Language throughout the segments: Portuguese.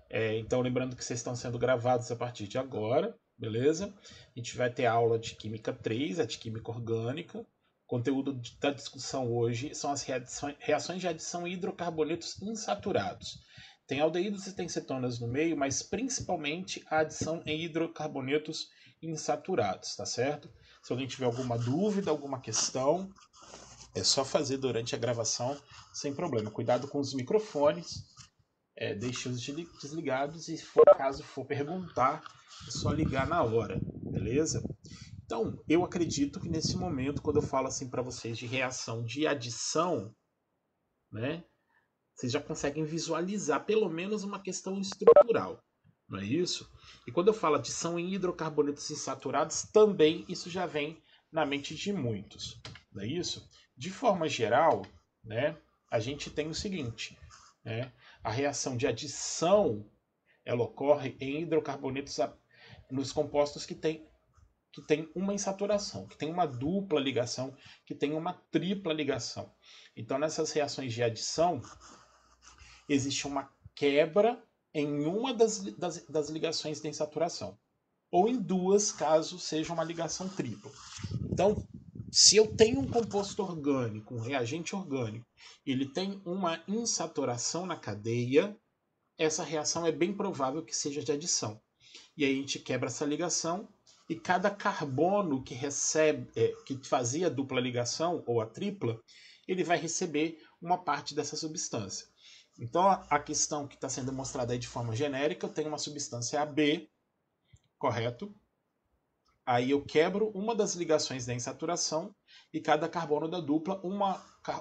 Então, lembrando que vocês estão sendo gravados a partir de agora, beleza? A gente vai ter aula de Química 3, a de Química Orgânica. O conteúdo da discussão hoje são as reações de adição em hidrocarbonetos insaturados. Tem aldeídos e tem cetonas no meio, mas principalmente a adição em hidrocarbonetos insaturados, tá certo? Se alguém tiver alguma dúvida, alguma questão, é só fazer durante a gravação sem problema. Cuidado com os microfones, deixe-os desligados e, caso for perguntar, é só ligar na hora, beleza? Então, eu acredito que nesse momento, quando eu falo assim para vocês de reação de adição, né, vocês já conseguem visualizar pelo menos uma questão estrutural, não é isso? E quando eu falo adição em hidrocarbonetos insaturados, também isso já vem na mente de muitos, não é isso? De forma geral, né, a gente tem o seguinte, né, a reação de adição ela ocorre em hidrocarbonetos nos compostos que tem uma insaturação, que tem uma dupla ligação, que tem uma tripla ligação. Então, nessas reações de adição, existe uma quebra em uma das ligações de insaturação, ou em duas, caso seja uma ligação tripla. Então, se eu tenho um composto orgânico, um reagente orgânico, ele tem uma insaturação na cadeia, essa reação é bem provável que seja de adição. E aí a gente quebra essa ligação e cada carbono que recebe, que fazia a dupla ligação ou a tripla, ele vai receber uma parte dessa substância. Então a questão que está sendo mostrada aí de forma genérica, eu tenho uma substância AB, correto? Aí eu quebro uma das ligações da insaturação e cada carbono da dupla,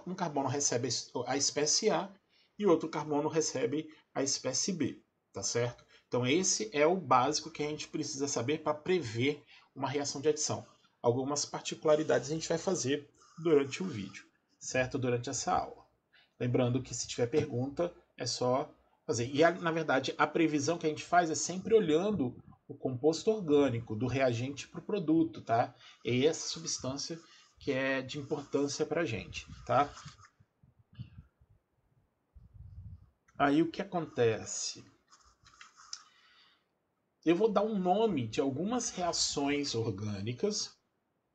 um carbono recebe a espécie A e outro carbono recebe a espécie B, tá certo? Então esse é o básico que a gente precisa saber para prever uma reação de adição. Algumas particularidades a gente vai fazer durante o vídeo, certo? Durante essa aula. Lembrando que se tiver pergunta, é só fazer. E na verdade, a previsão que a gente faz é sempre olhando o composto orgânico do reagente para o produto, tá? É essa substância que é de importância para a gente, tá? Aí o que acontece? Eu vou dar um nome de algumas reações orgânicas,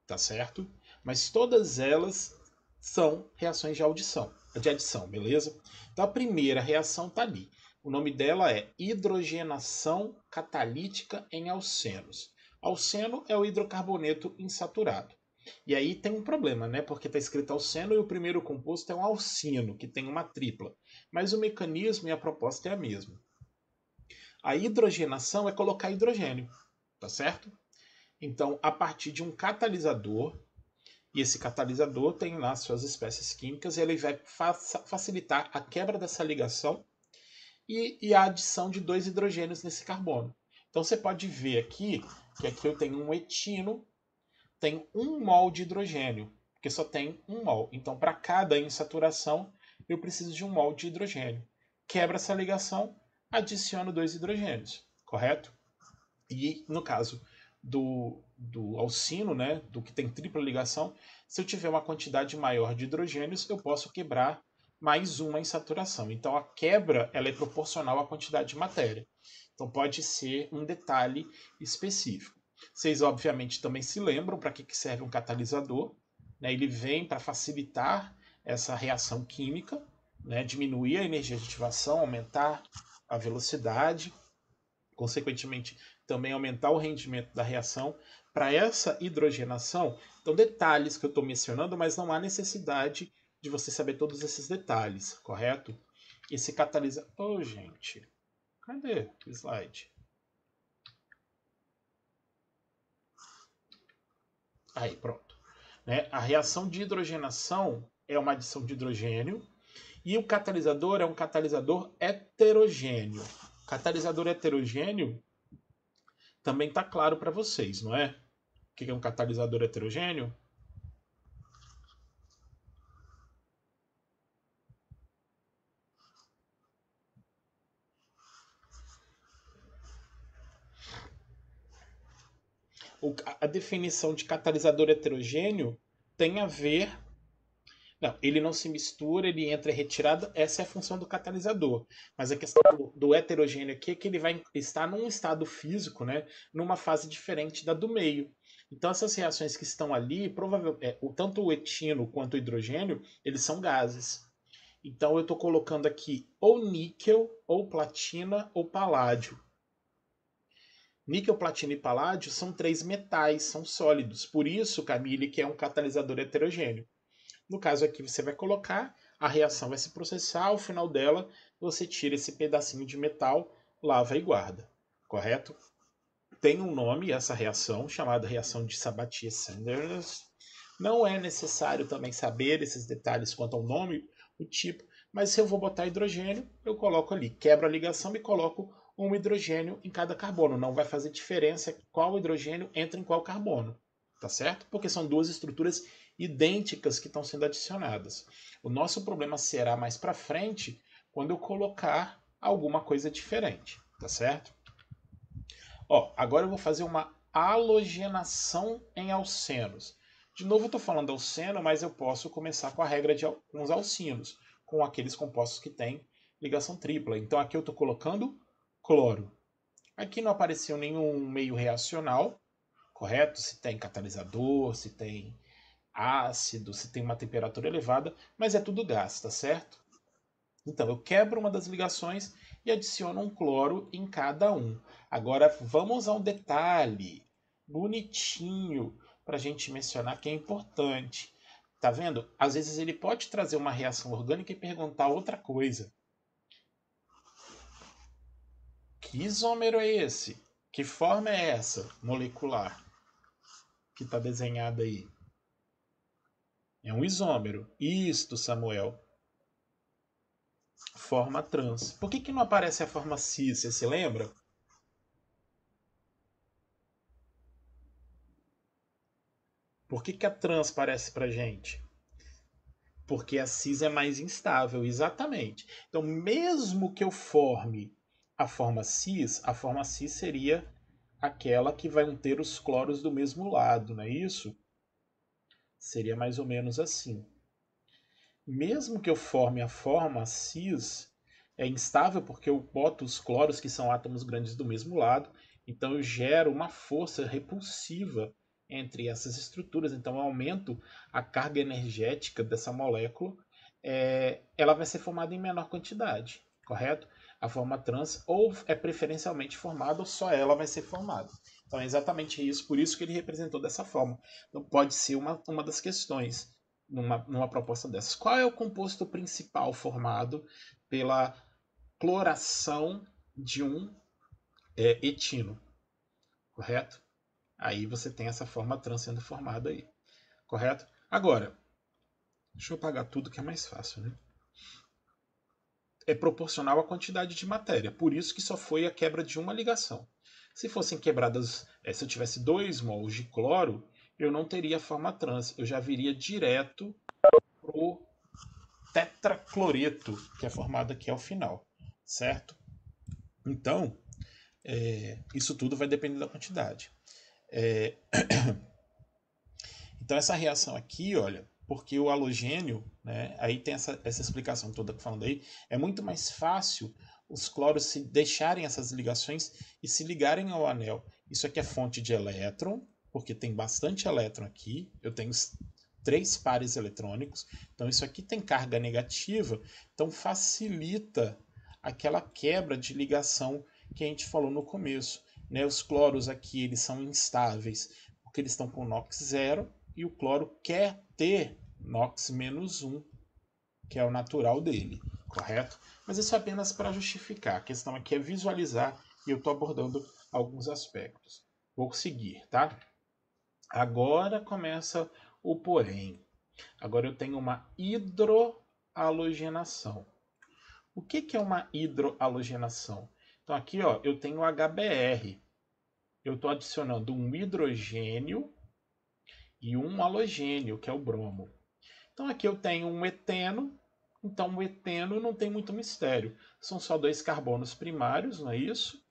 tá certo? Mas todas elas são reações de adição, beleza? Então a primeira reação tá ali. O nome dela é hidrogenação catalítica em alcenos. Alceno é o hidrocarboneto insaturado. E aí tem um problema, né? Porque está escrito alceno e o primeiro composto é um alcino, que tem uma tripla. Mas o mecanismo e a proposta é a mesma. A hidrogenação é colocar hidrogênio, tá certo? Então, a partir de um catalisador, e esse catalisador tem lá suas espécies químicas, e ele vai facilitar a quebra dessa ligação e a adição de dois hidrogênios nesse carbono. Então você pode ver aqui que aqui eu tenho um etino, tem 1 mol de hidrogênio, porque só tem 1 mol. Então, para cada insaturação, eu preciso de 1 mol de hidrogênio. Quebra essa ligação, adiciono dois hidrogênios, correto? E no caso do alcino, né, do que tem tripla ligação, se eu tiver uma quantidade maior de hidrogênios, eu posso quebrar mais uma insaturação. Então a quebra ela é proporcional à quantidade de matéria. Então pode ser um detalhe específico. Vocês obviamente também se lembram para que serve um catalisador. Né? Ele vem para facilitar essa reação química, né? Diminuir a energia de ativação, aumentar a velocidade, consequentemente também aumentar o rendimento da reação. Para essa hidrogenação, então detalhes que eu estou mencionando, mas não há necessidade de você saber todos esses detalhes, correto? Esse catalisador... Oh, gente, cadê o slide? Aí, pronto. Né? A reação de hidrogenação é uma adição de hidrogênio e o catalisador é um catalisador heterogêneo. Catalisador heterogêneo também está claro para vocês, não é? O que é um catalisador heterogêneo? A definição de catalisador heterogêneo tem a ver Não, ele não se mistura, ele entra em retirada, essa é a função do catalisador. Mas a questão do heterogêneo aqui é que ele vai estar num estado físico, né, numa fase diferente da do meio. Então essas reações que estão ali, provavelmente, tanto o etino quanto o hidrogênio, eles são gases. Então eu estou colocando aqui ou níquel, ou platina, ou paládio. Níquel, platina e paládio são 3 metais, são sólidos. Por isso, Camille, que é um catalisador heterogêneo. No caso aqui, você vai colocar, a reação vai se processar, ao final dela, você tira esse pedacinho de metal, lava e guarda. Correto? Tem um nome essa reação, chamada reação de Sabatier-Sanders. Não é necessário também saber esses detalhes quanto ao nome, o tipo, mas se eu vou botar hidrogênio, eu coloco ali, quebro a ligação e coloco um hidrogênio em cada carbono. Não vai fazer diferença qual hidrogênio entra em qual carbono, tá certo? Porque são duas estruturas idênticas que estão sendo adicionadas. O nosso problema será mais para frente quando eu colocar alguma coisa diferente, tá certo? Ó, agora eu vou fazer uma halogenação em alcenos. De novo eu estou falando alceno, mas eu posso começar com a regra com os alcinos, com aqueles compostos que têm ligação tripla. Então aqui eu estou colocando cloro. Aqui não apareceu nenhum meio reacional, correto? Se tem catalisador, se tem ácido, se tem uma temperatura elevada, mas é tudo gás, tá certo? Então eu quebro uma das ligações e adiciono um cloro em cada um. Agora vamos a um detalhe bonitinho para a gente mencionar que é importante. Tá vendo? Às vezes ele pode trazer uma reação orgânica e perguntar outra coisa. Que isômero é esse? Que forma é essa molecular que está desenhada aí? É um isômero. Isto, Samuel. Forma trans. Por que não aparece a forma cis? Você se lembra? Por que a trans aparece pra gente? Porque a cis é mais instável, exatamente. Então, mesmo que eu forme a forma cis seria aquela que vai ter os cloros do mesmo lado, não é isso? Seria mais ou menos assim. Mesmo que eu forme a forma cis, é instável porque eu boto os cloros, que são átomos grandes, do mesmo lado, então eu gero uma força repulsiva entre essas estruturas, então eu aumento a carga energética dessa molécula, ela vai ser formada em menor quantidade, correto? A forma trans ou é preferencialmente formada ou só ela vai ser formada. Então é exatamente isso, por isso que ele representou dessa forma. Então pode ser uma das questões numa proposta dessas. Qual é o composto principal formado pela cloração de um etino? Correto? Aí você tem essa forma trans sendo formada aí. Correto? Agora, deixa eu apagar tudo que é mais fácil, né? É proporcional à quantidade de matéria. Por isso que só foi a quebra de uma ligação. Se fossem quebradas, se eu tivesse 2 mols de cloro, eu não teria a forma trans. Eu já viria direto pro tetracloreto, que é formado aqui ao final, certo? Então, isso tudo vai depender da quantidade. Então, essa reação aqui, olha, porque o halogênio, né, aí tem essa explicação toda que falando aí, é muito mais fácil os cloros se deixarem essas ligações e se ligarem ao anel. Isso aqui é fonte de elétron, porque tem bastante elétron aqui. Eu tenho 3 pares eletrônicos. Então isso aqui tem carga negativa, então facilita aquela quebra de ligação que a gente falou no começo. Né? Os cloros aqui eles são instáveis porque eles estão com NOx 0 e o cloro quer ter NOx menos 1, que é o natural dele, correto? Mas isso é apenas para justificar. A questão aqui é visualizar e eu estou abordando alguns aspectos. Vou seguir, tá? Agora começa o porém. Agora eu tenho uma hidrohalogenação. O que é uma hidrohalogenação? Então aqui ó, eu tenho HBr. Eu estou adicionando um hidrogênio e um halogênio, que é o bromo. Então aqui eu tenho um eteno. Então o eteno não tem muito mistério. São só 2 carbonos primários, não é isso?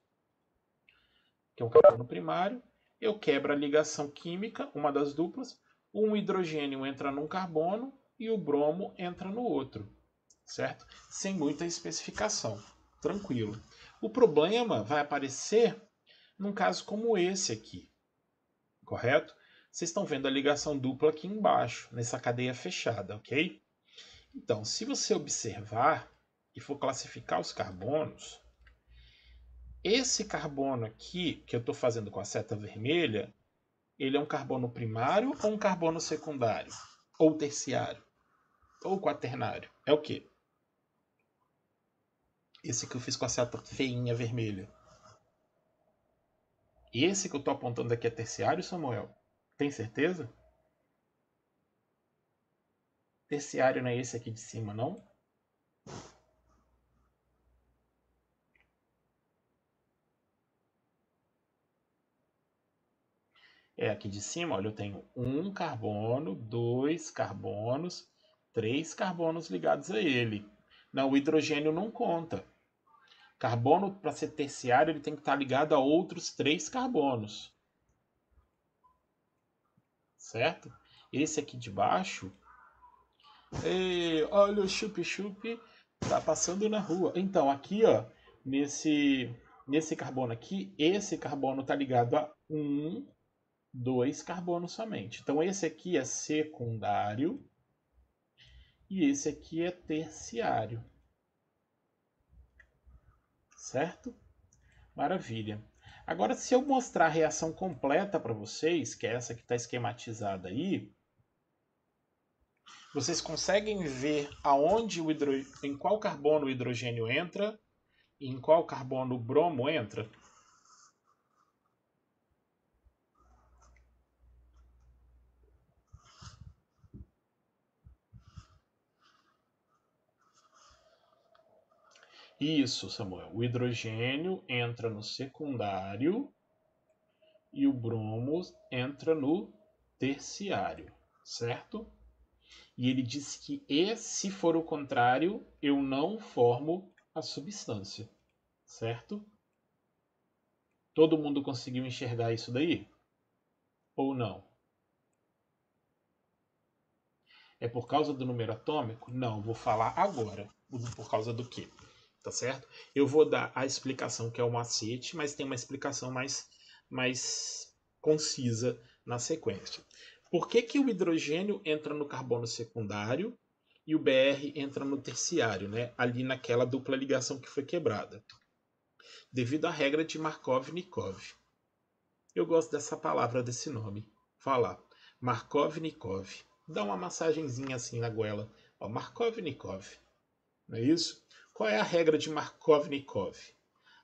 Que é um carbono primário. Eu quebro a ligação química, uma das duplas. Um hidrogênio entra num carbono e o bromo entra no outro, certo? Sem muita especificação, tranquilo. O problema vai aparecer num caso como esse aqui, correto? Vocês estão vendo a ligação dupla aqui embaixo, nessa cadeia fechada, ok? Então, se você observar e for classificar os carbonos, esse carbono aqui, que eu estou fazendo com a seta vermelha, ele é um carbono primário ou um carbono secundário? Ou terciário? Ou quaternário? É o quê? Esse que eu fiz com a seta feinha vermelha. Esse que eu estou apontando aqui é terciário, Samuel? Tem certeza? Terciário não é esse aqui de cima, não? É aqui de cima, olha, eu tenho um carbono, dois carbonos, três carbonos ligados a ele. Não, o hidrogênio não conta. Carbono, para ser terciário, ele tem que estar ligado a outros três carbonos. Certo? Esse aqui de baixo. Ei, olha o chup-chup, tá passando na rua. Então, aqui, ó, nesse carbono aqui, esse carbono tá ligado a dois carbonos somente. Então, esse aqui é secundário e esse aqui é terciário. Certo? Maravilha. Agora, se eu mostrar a reação completa para vocês, que é essa que está esquematizada aí, vocês conseguem ver aonde em qual carbono o hidrogênio entra e em qual carbono o bromo entra? Isso, Samuel. O hidrogênio entra no secundário e o bromo entra no terciário, certo? E ele diz que, se for o contrário, eu não formo a substância, certo? Todo mundo conseguiu enxergar isso daí? Ou não? É por causa do número atômico? Não, vou falar agora. Por causa do quê? Tá certo? Eu vou dar a explicação que é o macete, mas tem uma explicação mais concisa na sequência. Por que, que o hidrogênio entra no carbono secundário e o Br entra no terciário, né? Ali naquela dupla ligação que foi quebrada? Devido à regra de Markov-Nikov. Eu gosto dessa palavra, desse nome. Falar. Markov-Nikov. Dá uma massagenzinha assim na goela. Ó, Markov-Nikov. Não é isso? Qual é a regra de Markov-Nikov?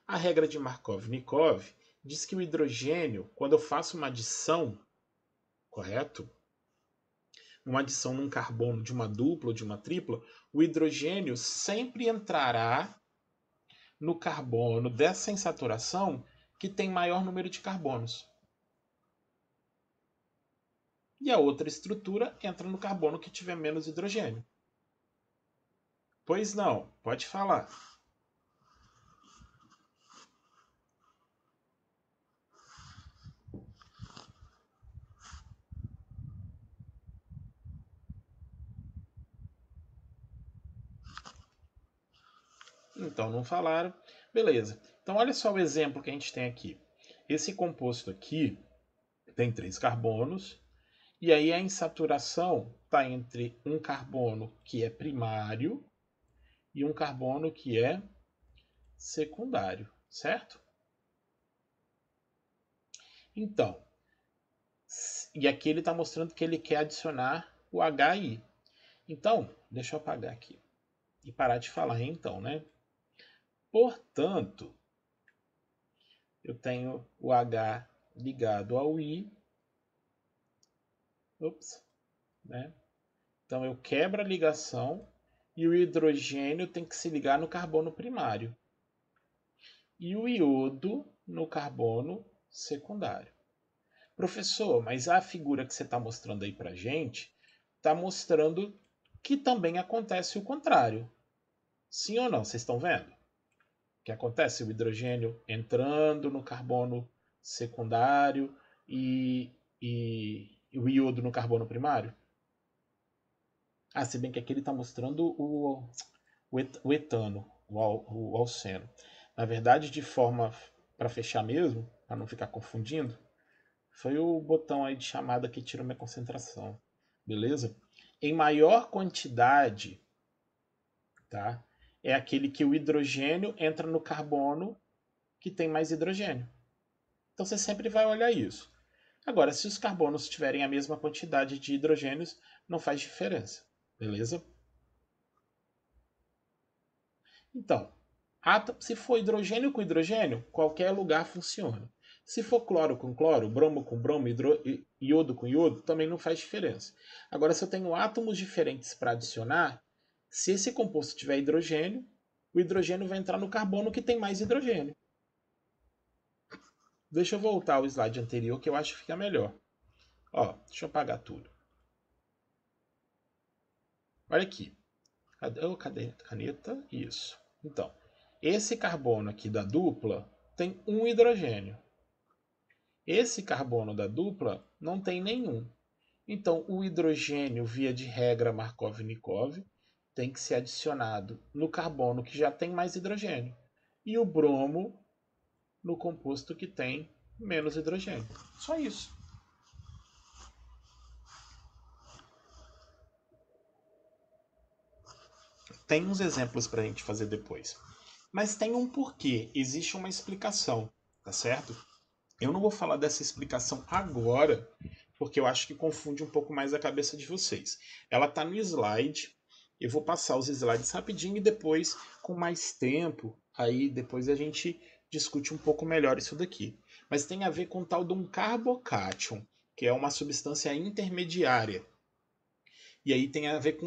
A regra de Markov-Nikov diz que o hidrogênio, quando eu faço uma adição, correto? Uma adição num carbono de uma dupla ou de uma tripla, o hidrogênio sempre entrará no carbono dessa insaturação que tem maior número de carbonos. E a outra estrutura entra no carbono que tiver menos hidrogênio. Pois não, pode falar. Então não falaram. Beleza. Então olha só o exemplo que a gente tem aqui. Esse composto aqui tem 3 carbonos. E aí a insaturação está entre um carbono que é primário e um carbono que é secundário, certo? Então, e aqui ele está mostrando que ele quer adicionar o HI. Então, deixa eu apagar aqui e parar de falar então, né? Portanto, eu tenho o H ligado ao I. Ops, né? Então eu quebro a ligação e o hidrogênio tem que se ligar no carbono primário. E o iodo no carbono secundário. Professor, mas a figura que você está mostrando aí para gente está mostrando que também acontece o contrário. Sim ou não? Vocês estão vendo? Que acontece o hidrogênio entrando no carbono secundário e o iodo no carbono primário? Ah, se bem que aqui ele está mostrando o etano, o alceno. Na verdade, de forma para fechar mesmo, para não ficar confundindo, foi o botão aí de chamada que tira minha concentração. Beleza? Em maior quantidade, tá? É aquele que o hidrogênio entra no carbono que tem mais hidrogênio. Então você sempre vai olhar isso. Agora, se os carbonos tiverem a mesma quantidade de hidrogênios, não faz diferença. Beleza? Então, se for hidrogênio com hidrogênio, qualquer lugar funciona. Se for cloro com cloro, bromo com bromo, iodo com iodo, também não faz diferença. Agora, se eu tenho átomos diferentes para adicionar, se esse composto tiver hidrogênio, o hidrogênio vai entrar no carbono que tem mais hidrogênio. Deixa eu voltar ao slide anterior que eu acho que fica melhor. Ó, deixa eu apagar tudo. Olha aqui. Cadê a caneta? Isso. Então, esse carbono aqui da dupla tem um hidrogênio. Esse carbono da dupla não tem nenhum. Então, o hidrogênio, via de regra Markov-Nikov, tem que ser adicionado no carbono que já tem mais hidrogênio. E o bromo no composto que tem menos hidrogênio. Só isso. Tem uns exemplos para a gente fazer depois. Mas tem um porquê, existe uma explicação, tá certo? Eu não vou falar dessa explicação agora, porque eu acho que confunde um pouco mais a cabeça de vocês. Ela está no slide, eu vou passar os slides rapidinho e depois, com mais tempo, aí depois a gente discute um pouco melhor isso daqui. Mas tem a ver com o tal de um carbocátion, que é uma substância intermediária. E aí tem a ver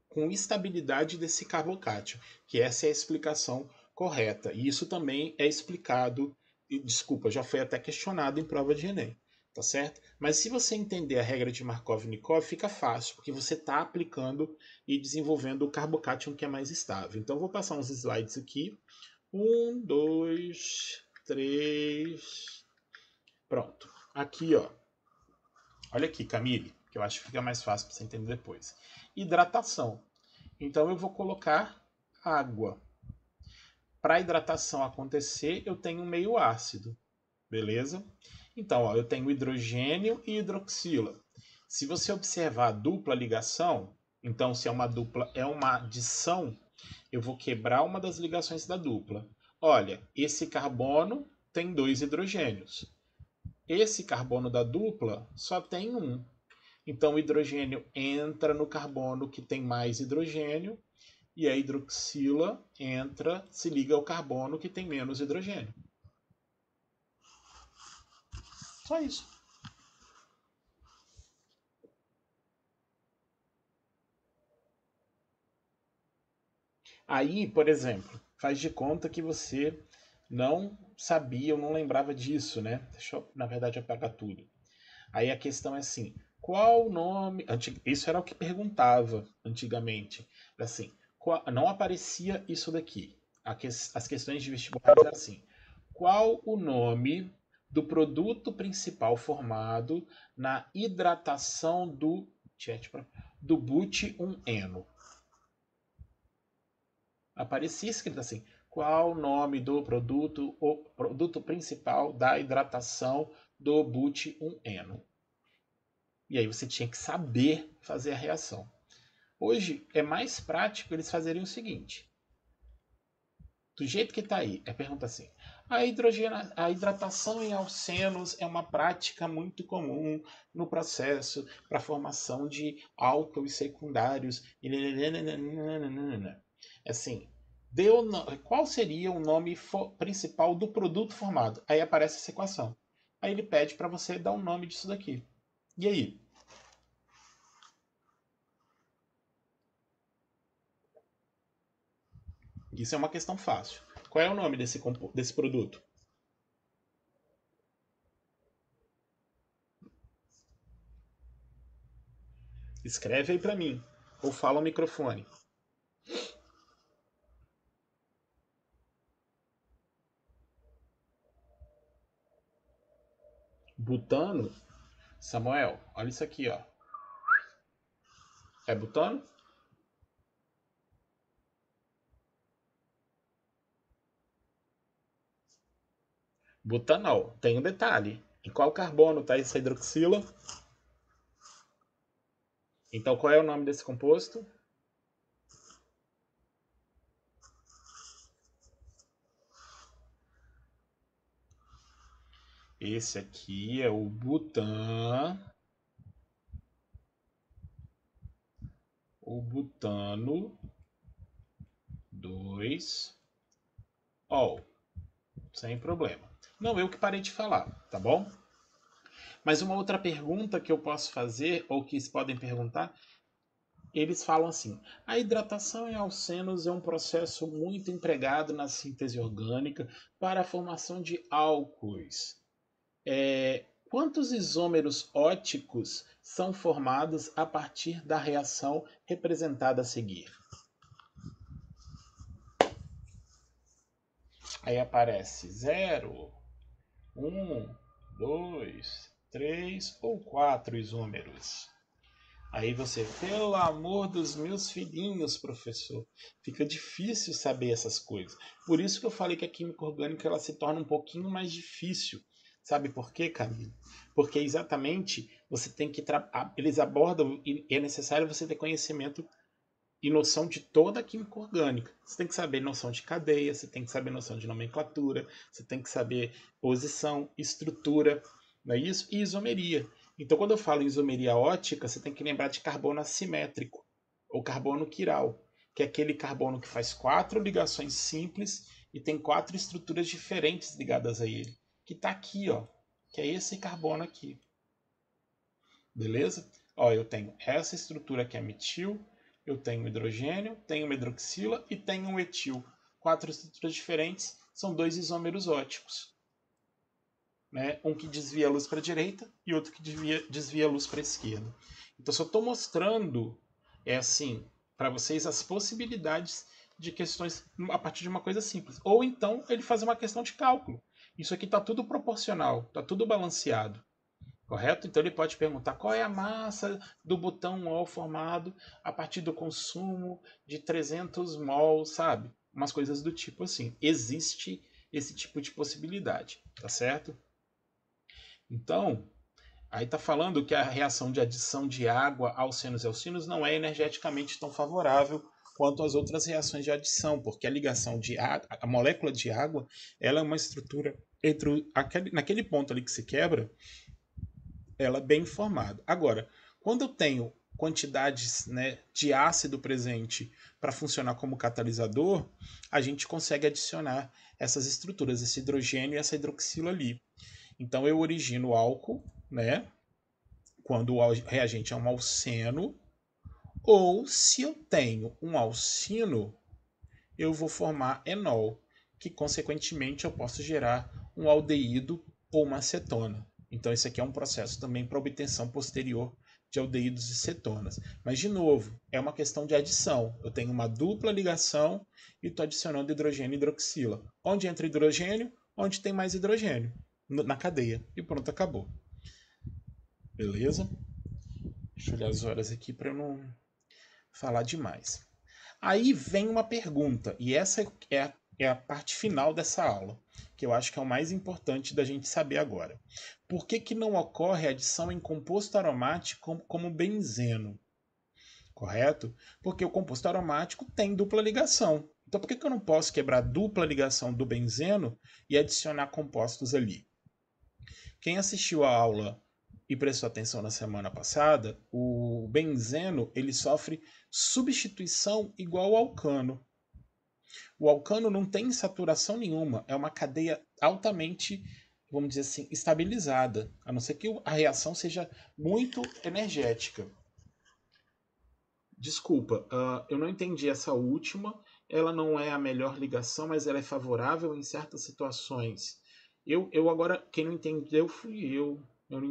com estabilidade desse carbocátion, que essa é a explicação correta. E isso também é explicado, e desculpa, já foi até questionado em prova de Enem, tá certo? Mas se você entender a regra de Markov-Nikov, fica fácil, porque você está aplicando e desenvolvendo o carbocátion que é mais estável. Então, eu vou passar uns slides aqui. 1, 2, 3. Pronto. Aqui, ó. Olha aqui, Camille, que eu acho que fica mais fácil para você entender depois. Hidratação. Então eu vou colocar água. Para a hidratação acontecer, eu tenho um meio ácido, beleza? Então, ó, eu tenho hidrogênio e hidroxila. Se você observar a dupla ligação, então se é uma dupla, é uma adição, eu vou quebrar uma das ligações da dupla. Olha, esse carbono tem dois hidrogênios. Esse carbono da dupla só tem um. Então o hidrogênio entra no carbono que tem mais hidrogênio e a hidroxila entra, se liga ao carbono que tem menos hidrogênio. Só isso. Aí, por exemplo, faz de conta que você não sabia ou não lembrava disso, né? Deixa eu, na verdade, apagar tudo. Aí a questão é assim, qual o nome... Isso era o que perguntava antigamente. Assim, não aparecia isso daqui. As questões de vestibular eram assim. Qual o nome do produto principal formado na hidratação do but-1-eno? Aparecia escrito assim, qual o nome do produto, o produto principal da hidratação do but-1-eno? E aí você tinha que saber fazer a reação. Hoje é mais prático eles fazerem o seguinte. Do jeito que está aí, pergunta assim: a hidratação em alcenos é uma prática muito comum no processo para a formação de álcoois secundários. Assim, qual seria o nome principal do produto formado? Aí aparece essa equação. Aí ele pede para você dar um nome disso daqui. E aí? Isso é uma questão fácil. Qual é o nome desse produto? Escreve aí para mim. Ou fala ao microfone. Butano? Samuel, olha isso aqui, ó. É butano? Butanol. Tem um detalhe. Em qual carbono está essa hidroxila? Então, qual é o nome desse composto? Esse aqui é o butano 2-ol. Sem problema. Não eu que parei de falar, tá bom? Mas uma outra pergunta que eu posso fazer, ou que eles podem perguntar, eles falam assim: a hidratação em alcenos é um processo muito empregado na síntese orgânica para a formação de álcoois. Quantos isômeros óticos são formados a partir da reação representada a seguir? Aí aparece 0, 1, 2, 3 ou 4 isômeros. Aí você, pelo amor dos meus filhinhos, professor, fica difícil saber essas coisas. Por isso que eu falei que a química orgânica ela se torna um pouquinho mais difícil. Sabe por quê, Camilo? Porque exatamente você tem que eles abordam e é necessário você ter conhecimento e noção de toda a química orgânica. Você tem que saber noção de cadeia, você tem que saber noção de nomenclatura, você tem que saber posição, estrutura, não é isso? E isomeria. Então, quando eu falo em isomeria ótica, você tem que lembrar de carbono assimétrico, ou carbono quiral, que é aquele carbono que faz 4 ligações simples e tem 4 estruturas diferentes ligadas a ele. Que está aqui, ó, que é esse carbono aqui. Beleza? Ó, eu tenho essa estrutura que é metil, eu tenho hidrogênio, tenho uma hidroxila e tenho um etil. 4 estruturas diferentes, são 2 isômeros óticos. Né? Um que desvia a luz para a direita e outro que desvia a luz para a esquerda. Então, só estou mostrando, assim, para vocês as possibilidades de questões a partir de uma coisa simples. Ou então ele faz uma questão de cálculo. Isso aqui está tudo proporcional, está tudo balanceado. Correto? Então ele pode perguntar qual é a massa do botão ol formado a partir do consumo de 300 mol, sabe? Umas coisas do tipo assim. Existe esse tipo de possibilidade, tá certo? Então, aí está falando que a reação de adição de água aos senos e alcinos não é energeticamente tão favorável quanto as outras reações de adição, porque a ligação de água, a molécula de água, ela é uma estrutura naquele ponto ali que se quebra, ela é bem formada. Agora, quando eu tenho quantidades, né, de ácido presente para funcionar como catalisador, a gente consegue adicionar essas estruturas, esse hidrogênio e essa hidroxila ali. Então eu origino álcool, né, quando o reagente é um alceno, ou se eu tenho um alcino, eu vou formar enol, que consequentemente eu posso gerar um aldeído ou uma acetona. Então esse aqui é um processo também para obtenção posterior de aldeídos e cetonas. Mas de novo, é uma questão de adição. Eu tenho uma dupla ligação e estou adicionando hidrogênio e hidroxila. Onde entra hidrogênio? Onde tem mais hidrogênio, na cadeia. E pronto, acabou. Beleza? Deixa eu olhar as horas aqui para eu não falar demais. Aí vem uma pergunta, e essa é a parte final dessa aula, que eu acho que é o mais importante da gente saber agora. Por que não ocorre adição em composto aromático como benzeno? Correto? Porque o composto aromático tem dupla ligação. Então por que eu não posso quebrar a dupla ligação do benzeno e adicionar compostos ali? Quem assistiu a aula e prestou atenção na semana passada, o benzeno ele sofre substituição igual ao alcano. O alcano não tem saturação nenhuma, é uma cadeia altamente, vamos dizer assim, estabilizada, a não ser que a reação seja muito energética. Desculpa, eu não entendi essa última. Ela não é a melhor ligação, mas ela é favorável em certas situações. Eu agora, quem não entendeu fui eu. Eu não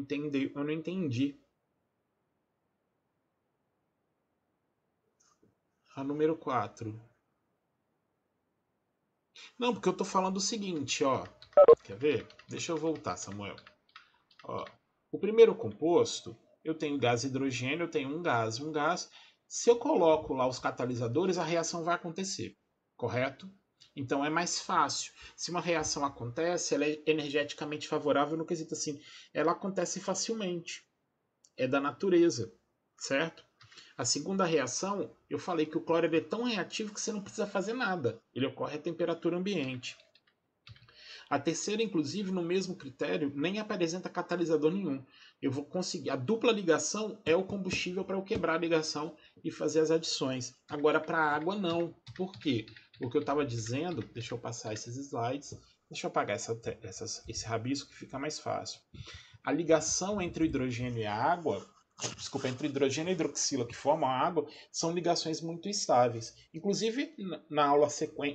entendi. A número 4. Não, porque eu tô falando o seguinte, ó. Quer ver? Deixa eu voltar, Samuel. Ó, o primeiro composto, eu tenho gás hidrogênio, eu tenho um gás. Se eu coloco lá os catalisadores, a reação vai acontecer, correto? Então é mais fácil. Se uma reação acontece, ela é energeticamente favorável no quesito assim, ela acontece facilmente. É da natureza, certo? A segunda reação, eu falei que o cloro é tão reativo que você não precisa fazer nada. Ele ocorre a temperatura ambiente. A terceira, inclusive, no mesmo critério, nem apresenta catalisador nenhum. Eu vou conseguir. A dupla ligação é o combustível para eu quebrar a ligação e fazer as adições. Agora, para a água, não. Por quê? O que eu estava dizendo, deixa eu passar esses slides, deixa eu apagar esse rabisco que fica mais fácil. A ligação entre o hidrogênio e a água, desculpa, entre o hidrogênio e a hidroxila que formam a água, são ligações muito estáveis. Inclusive, na aula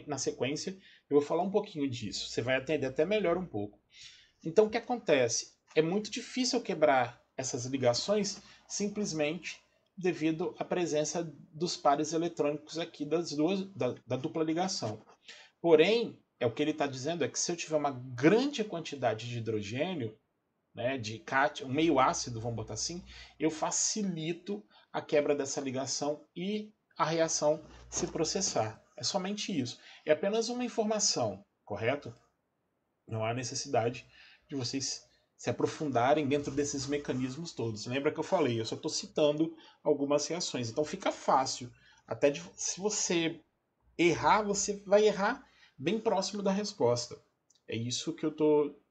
na sequência, eu vou falar um pouquinho disso. Você vai entender até melhor um pouco. Então, o que acontece? É muito difícil quebrar essas ligações simplesmente devido à presença dos pares eletrônicos aqui da dupla ligação. Porém, é o que ele está dizendo é que se eu tiver uma grande quantidade de hidrogênio, né, de cátion, um meio ácido, vamos botar assim, eu facilito a quebra dessa ligação e a reação se processar. É somente isso. É apenas uma informação, correto? Não há necessidade de vocês se aprofundarem dentro desses mecanismos todos. Lembra que eu falei, eu só estou citando algumas reações. Então fica fácil. Até se você errar, você vai errar bem próximo da resposta. É isso que eu estou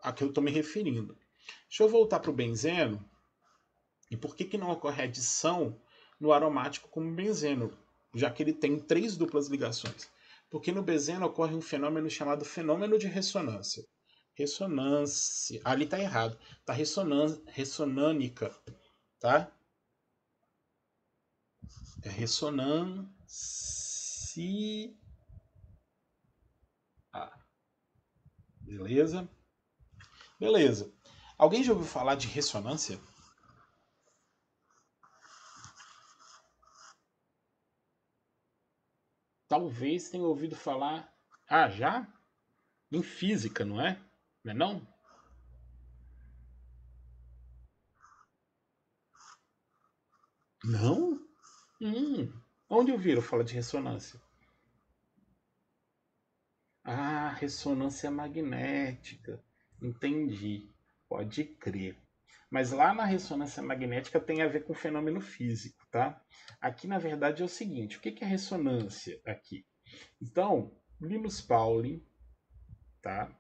a que eu estou me referindo. Deixa eu voltar para o benzeno. E por que não ocorre adição no aromático como benzeno, já que ele tem 3 duplas ligações? Porque no benzeno ocorre um fenômeno chamado fenômeno de ressonância. Ressonância. Ali está errado. Está ressonânica. Tá? É ressonância. Beleza? Beleza. Alguém já ouviu falar de ressonância? Talvez tenha ouvido falar. Ah, já? Em física, não é? Não é não? Não? Onde ouviram falar de ressonância? Ah, ressonância magnética. Entendi. Pode crer. Mas lá na ressonância magnética tem a ver com fenômeno físico, tá? Aqui, na verdade, é o seguinte: o que é ressonância aqui? Então, Linus Pauling, tá?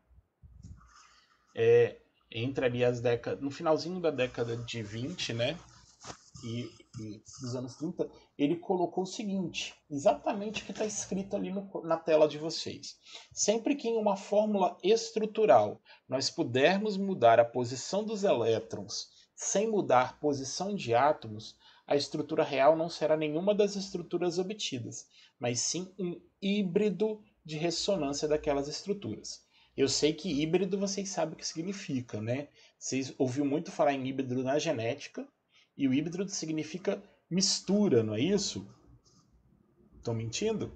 Entre ali as décadas, no finalzinho da década de 20, né? E dos anos 30, ele colocou o seguinte, exatamente o que está escrito ali na tela de vocês. Sempre que em uma fórmula estrutural nós pudermos mudar a posição dos elétrons sem mudar a posição de átomos, a estrutura real não será nenhuma das estruturas obtidas, mas sim um híbrido de ressonância daquelas estruturas. Eu sei que híbrido vocês sabem o que significa, né? Vocês ouviram muito falar em híbrido na genética, e o híbrido significa mistura, não é isso? Estou mentindo?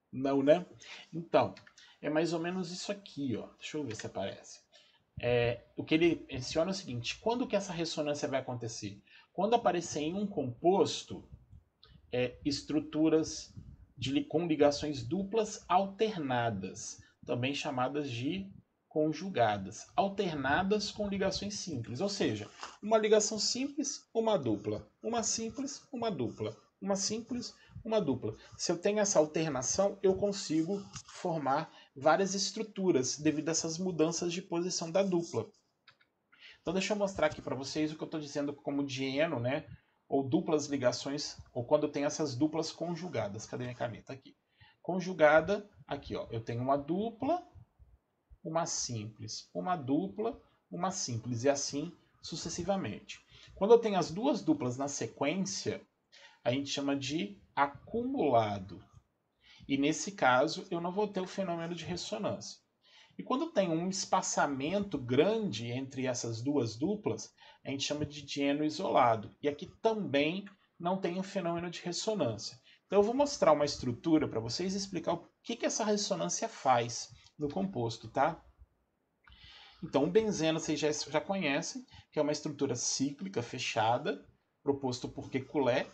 Não, né? Então, é mais ou menos isso aqui, ó. Deixa eu ver se aparece. O que ele menciona é o seguinte: quando que essa ressonância vai acontecer? Quando aparecer em um composto estruturas com ligações duplas alternadas, também chamadas de conjugadas, alternadas com ligações simples, ou seja, uma ligação simples, uma dupla, uma simples, uma dupla, uma simples, uma dupla. Se eu tenho essa alternação, eu consigo formar várias estruturas devido a essas mudanças de posição da dupla. Então deixa eu mostrar aqui para vocês o que eu estou dizendo como dieno, né? Ou duplas ligações, ou quando tem essas duplas conjugadas. Cadê minha caneta aqui? Conjugada, aqui ó, eu tenho uma dupla, uma simples, uma dupla, uma simples, e assim sucessivamente. Quando eu tenho as duas duplas na sequência, a gente chama de acumulado. E nesse caso, eu não vou ter o fenômeno de ressonância. E quando tem um espaçamento grande entre essas duas duplas, a gente chama de dieno isolado. E aqui também não tem um fenômeno de ressonância. Então eu vou mostrar uma estrutura para vocês e explicar o que essa ressonância faz no composto, tá? Então o benzeno vocês já conhecem, que é uma estrutura cíclica fechada, proposto por Kekulé.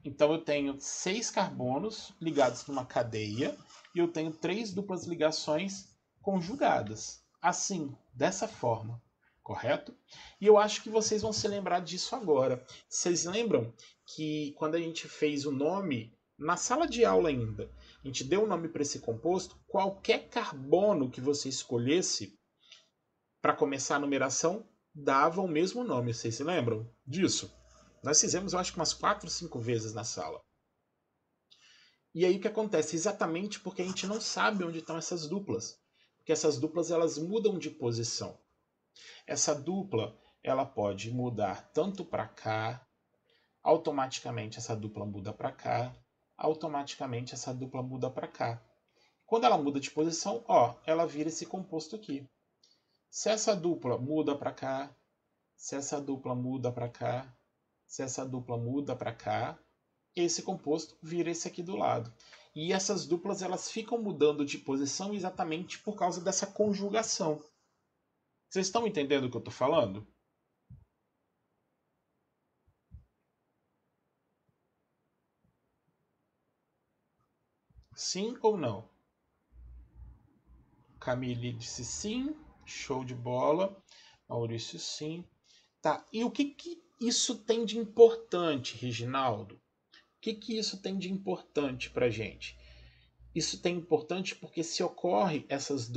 Então eu tenho 6 carbonos ligados numa cadeia e eu tenho 3 duplas ligações conjugadas. Assim, dessa forma, correto? E eu acho que vocês vão se lembrar disso agora. Vocês lembram que quando a gente fez o nome, na sala de aula ainda, a gente deu o nome para esse composto, qualquer carbono que você escolhesse para começar a numeração dava o mesmo nome. Vocês se lembram disso? Nós fizemos, eu acho que umas 4, 5 vezes na sala. E aí o que acontece? Exatamente porque a gente não sabe onde estão essas duplas. Porque essas duplas elas mudam de posição. Essa dupla ela pode mudar tanto para cá, automaticamente essa dupla muda para cá, automaticamente essa dupla muda para cá. Quando ela muda de posição, ó, ela vira esse composto aqui. Se essa dupla muda para cá, se essa dupla muda para cá, se essa dupla muda para cá, esse composto vira esse aqui do lado. E essas duplas elas ficam mudando de posição exatamente por causa dessa conjugação. Vocês estão entendendo o que eu estou falando? Sim ou não? Camille disse sim, show de bola. Maurício sim. Tá, e o que isso tem de importante, Reginaldo? O que isso tem de importante para a gente? Isso tem importante porque se ocorre essas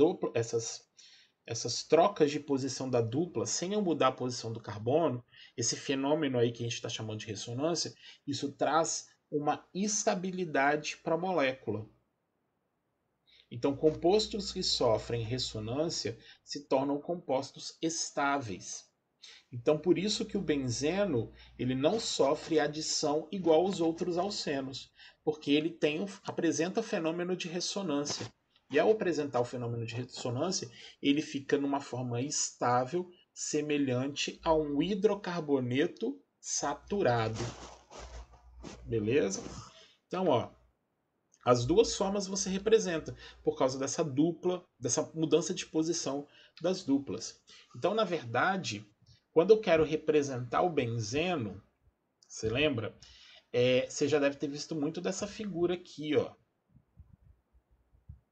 trocas de posição da dupla sem eu mudar a posição do carbono, esse fenômeno aí que a gente está chamando de ressonância, isso traz uma estabilidade para a molécula. Então, compostos que sofrem ressonância se tornam compostos estáveis. Então, por isso que o benzeno ele não sofre adição igual aos outros alcenos, porque ele apresenta fenômeno de ressonância. E ao apresentar o fenômeno de ressonância, ele fica numa forma estável, semelhante a um hidrocarboneto saturado. Beleza? Então, ó, as duas formas você representa por causa dessa dupla, dessa mudança de posição das duplas. Então, na verdade, quando eu quero representar o benzeno, você lembra? Você já deve ter visto muito dessa figura aqui, ó,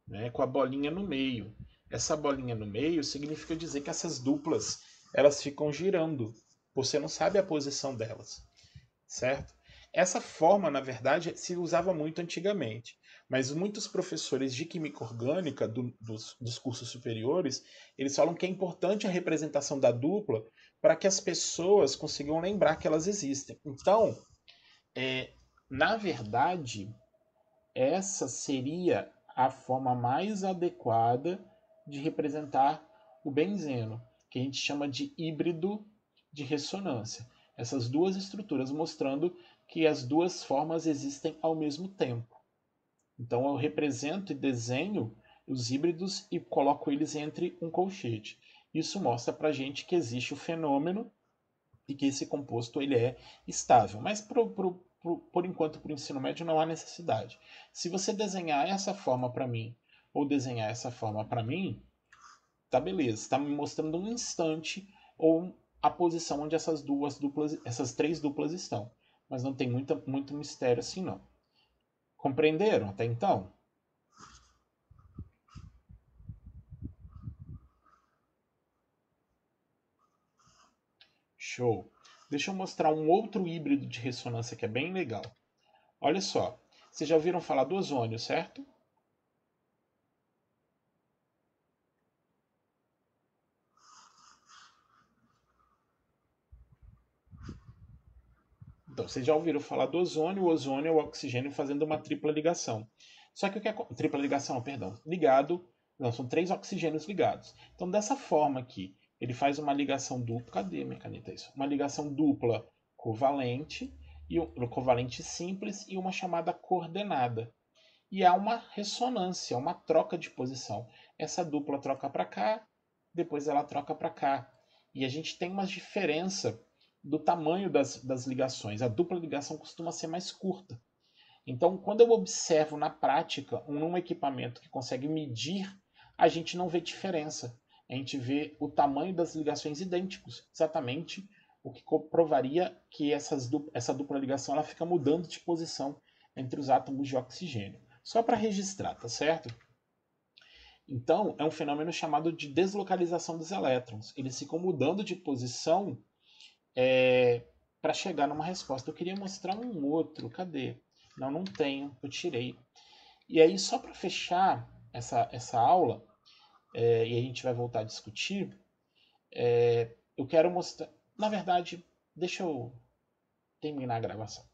né, com a bolinha no meio. Essa bolinha no meio significa dizer que essas duplas elas ficam girando. Você não sabe a posição delas, certo? Essa forma, na verdade, se usava muito antigamente, mas muitos professores de química orgânica dos cursos superiores, eles falam que é importante a representação da dupla para que as pessoas consigam lembrar que elas existem. Então, na verdade, essa seria a forma mais adequada de representar o benzeno, que a gente chama de híbrido de ressonância. Essas duas estruturas mostrando que as duas formas existem ao mesmo tempo. Então eu represento e desenho os híbridos e coloco eles entre um colchete. Isso mostra para a gente que existe o fenômeno e que esse composto ele é estável. Mas por enquanto, para o ensino médio, não há necessidade. Se você desenhar essa forma para mim ou desenhar essa forma para mim, tá beleza. Está me mostrando um instante ou a posição onde essas três duplas estão. Mas não tem muito mistério assim, não. Compreenderam até então? Show. Deixa eu mostrar um outro híbrido de ressonância que é bem legal. Olha só. Vocês já ouviram falar do ozônio, certo? Então, vocês já ouviram falar do ozônio, o ozônio é o oxigênio fazendo uma tripla ligação. Só que o que é tripla ligação, perdão, ligado, não, são 3 oxigênios ligados. Então, dessa forma aqui, ele faz uma ligação dupla, cadê minha caneta isso? Uma ligação dupla covalente e covalente simples e uma chamada coordenada. E há uma ressonância, uma troca de posição. Essa dupla troca para cá, depois ela troca para cá. E a gente tem uma diferença do tamanho das ligações. A dupla ligação costuma ser mais curta. Então, quando eu observo na prática um equipamento que consegue medir, a gente não vê diferença. A gente vê o tamanho das ligações idênticos, exatamente o que comprovaria que essa dupla ligação ela fica mudando de posição entre os átomos de oxigênio. Só para registrar, tá certo? Então, é um fenômeno chamado de deslocalização dos elétrons. Eles ficam mudando de posição para chegar numa resposta. Eu queria mostrar um outro. Cadê? Não tenho. Eu tirei. E aí, só para fechar essa aula, e a gente vai voltar a discutir, eu quero mostrar... Na verdade, deixa eu terminar a gravação.